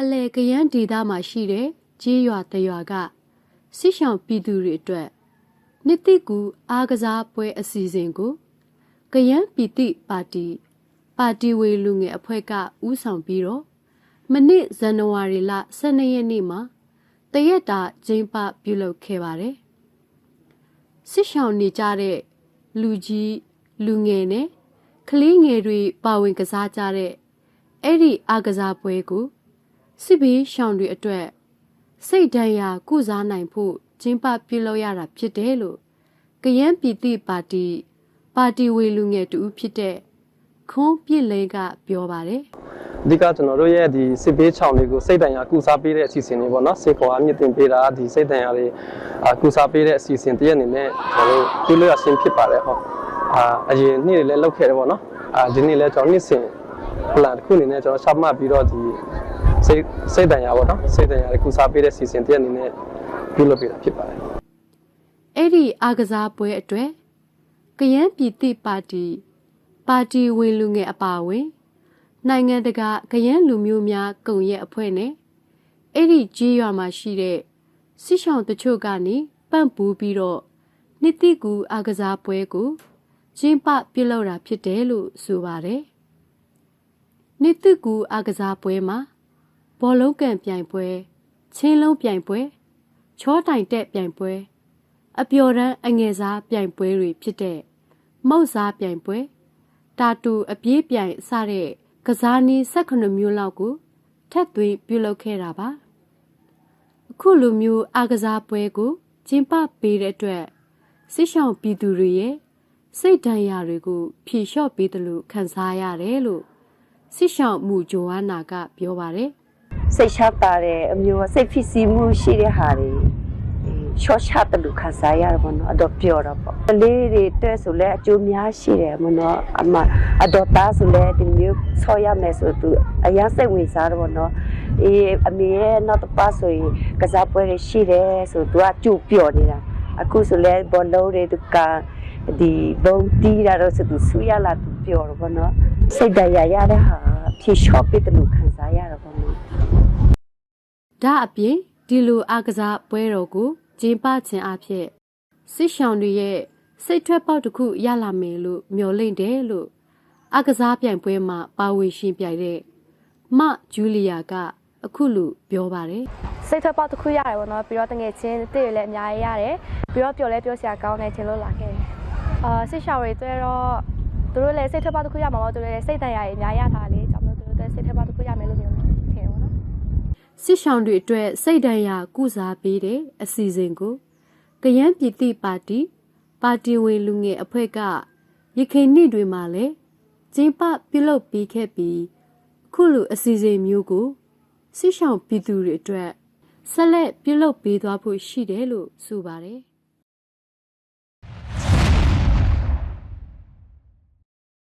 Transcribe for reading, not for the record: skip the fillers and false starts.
အလဲကရန်ဒေသမှာရှိတဲ့ကြေးရွာတရွာကစစ်ရှောင်ပြည်သူတွေအတွက်နှစ်သိကူအားကစားပွဲအစီအစဉ်ကိုကရန်ပြည်တိပါတီဝေလူငယ်အဖွဲ့ကဦးဆောင်ပြီးတော့မနေ့ဇန်နဝါရီလ12ရက်နေ့မှာတရက်တာကျင်းပပြုလုပ်ခဲ့ပါတယ်စစ်ရှောင်နေကြတဲ့လူကြီးလူငယ်နဲ့ကလေးငယ်တွေပါဝင်ကစားကြတဲ့အဲ့ဒီအားကစားပွဲကိုစစ်ဘေးရှောင်တွေအတွက်စိတ်ဒဏ်ရာကုစားနိုင်ဖို့ကျင်းပပြုလုပ်ရတာဖြစ်တယ်လို့ကရန်ပြည်တိပါတီဝေလူငယ်တူဖြစ်တဲ့ခွန်းပြည့်လဲကပြောပါတယ်အဓိကကျွန်တော်တို့ရဲ့ဒီစစ်ဘေးချောင်တွေကိုစိတ်ဒဏ်ရာကုစားပေးတဲ့အစီအစဉ်တွေပေါ့နော်စေခေါ်အားမြင့်တင်ပေးတာဒီစိတ်ဒဏ်ရာတွေကုစားပေးတဲ့အစီအစဉ်တရက်အနေနဲ့ကျွန်တော်တို့ပြုလုပ်ရခြင်းဖြစ်ပါတယ်ဟောအရင်နေ့တွေလည်းလုပ်ခဲ့တယ်ပေါ့နော်ဒီနေ့လည်းကျွန်တော်နေ့စဉ် plan တစ်ခုအနေနဲ့ကျွန်တော်ရှောက်မှတ်ပြီးတော့ဒီစိတ်ဒဏ်ရာပေါ့နော်စိတ်ဒဏ်ရာတွေကုစားပေးတဲ့အစီအစဉ်တရက်အနေနဲ့ပြုလုပ်ပေးတာဖြစ်ပါတယ်အဲ့ဒီအားကစားပွဲအတွက်ကရန်ပြည်တိပါတီဝေလူငယ်အပါအဝင်နိုင်ငံတကာကရန်လူမျိုးများကုံရဲ့အဖွဲ့နဲ့အဲ့ဒီကြေးရွာမှာရှိတဲ့စစ်ရှောင်တချို့ကနေပန့်ပူးပြီးတော့နှစ်သိကူအားကစားပွဲကိုကျင်းပပြုလုပ်တာဖြစ်တယ်လို့ဆိုပါတယ်နှစ်သိကူအားကစားပွဲမှာဘောလုံးကန်ပြိုင်ပွဲချင်းလုံးပြိုင်ပွဲချောတိုင်တက်ပြိုင်ပွဲအပျော်တမ်းအငယ်စားပြိုင်ပွဲတွေဖြစ်တဲ့မောက်စားပြိုင်ပွဲတာတူအပြေးပြိုင်စတဲ့ကစားနည်း18မျိုးလောက်ကိုထပ်သွင်းပြုလုပ်ခဲ့တာပါအခုလိုမျိုးအားကစားပွဲကိုကျင်းပပေးတဲ့အတွက်စစ်ရှောင်ပြည်သူတွေရဲ့စိတ်ဒဏ်ရာတွေကိုဖြေလျှော့ပေးတယ်လို့ခံစားရတယ်လို့စစ်ရှောင်မှုဂျိုဝါနာကပြောပါတယ်စိတ်ချတာတဲ့အမျိုးစိတ်ဖြစ်စီမှုရှိတဲ့ဟာတွေရှော့ချတဲ့လူခံစားရတယ်ပေါ့နော်အတော့ပြောတော့ပေါ့ကလေးတွေတဲ့ဆိုလဲအကျိုးများရှိတယ်မနော်အတော့သားဆိုလဲဒီမျိုးဆော့ရမယ်ဆိုသူအရင်စိတ်ဝင်စားတော့ပေါ့နော်အမေရဲ့နောက်တစ်ပတ်ဆိုရင်ကစားပွဲတွေရှိတယ်ဆိုသူကကြို့ပြောနေတာအခုဆိုလဲဘောလုံးတွေသူကဒီဘုံတီးတာတော့သူဆူရလာသူပြောတော့ပေါ့နော်စိတ်တရားရတဲ့ဟာဖြေလျှော့ပေးတဲ့လူခံစားရတော့ပေါ့နော်ဒါအပြင်ဒီလိုအားကစားပွဲတော်ကိုကျင်းပခြင်းအဖြစ်စစ်ရှောင်တွေရဲ့စိတ်ထွက်ပေါက်တစ်ခုရလာမယ်လို့မျှော်လင့်တယ်လို့အားကစားပြိုင်ပွဲမှာပါဝင်ရှင်ပြိုင်တဲ့မဂျူလီယာကအခုလိုပြောပါတယ်စိတ်ထွက်ပေါက်တစ်ခုရတယ်ပေါ့နော်ပြီးတော့တငယ်ချင်းတစ်တွေလည်းအများကြီးရတယ်ပြီးတော့ပျော်လဲပျော်စရာကောင်းတယ်ထင်လို့လာခဲ့တယ်စစ်ရှောင်တွေတွေ့တော့သူတို့လည်းစိတ်ထွက်ပေါက်တစ်ခုရမှာပေါ့သူတို့လည်းစိတ်တန်ရာတွေအများကြီးရတာလေကြောင့်မို့သူတို့စိတ်ထွက်ပေါက်တစ်ခုရမယ်လို့မျိုးထင်တယ်ပေါ့နော်စစ်ရှောင်တွေအတွက်စိတ်ဒဏ်ရာကုစားပေးတဲ့အစီအစဉ်ကိုကရန်ပြည်တိပါတီဝေလူငယ်အဖွဲ့ကရခိုင်နေ့တွေမှာလည်းကျင်းပပြုလုပ်ပေးခဲ့ပြီးခုလိုအစီအစဉ်မျိုးကိုစစ်ရှောင်ပြည်သူတွေအတွက်ဆက်လက်ပြုလုပ်ပေးသွားဖို့ရှိတယ်လို့ဆိုပါတယ်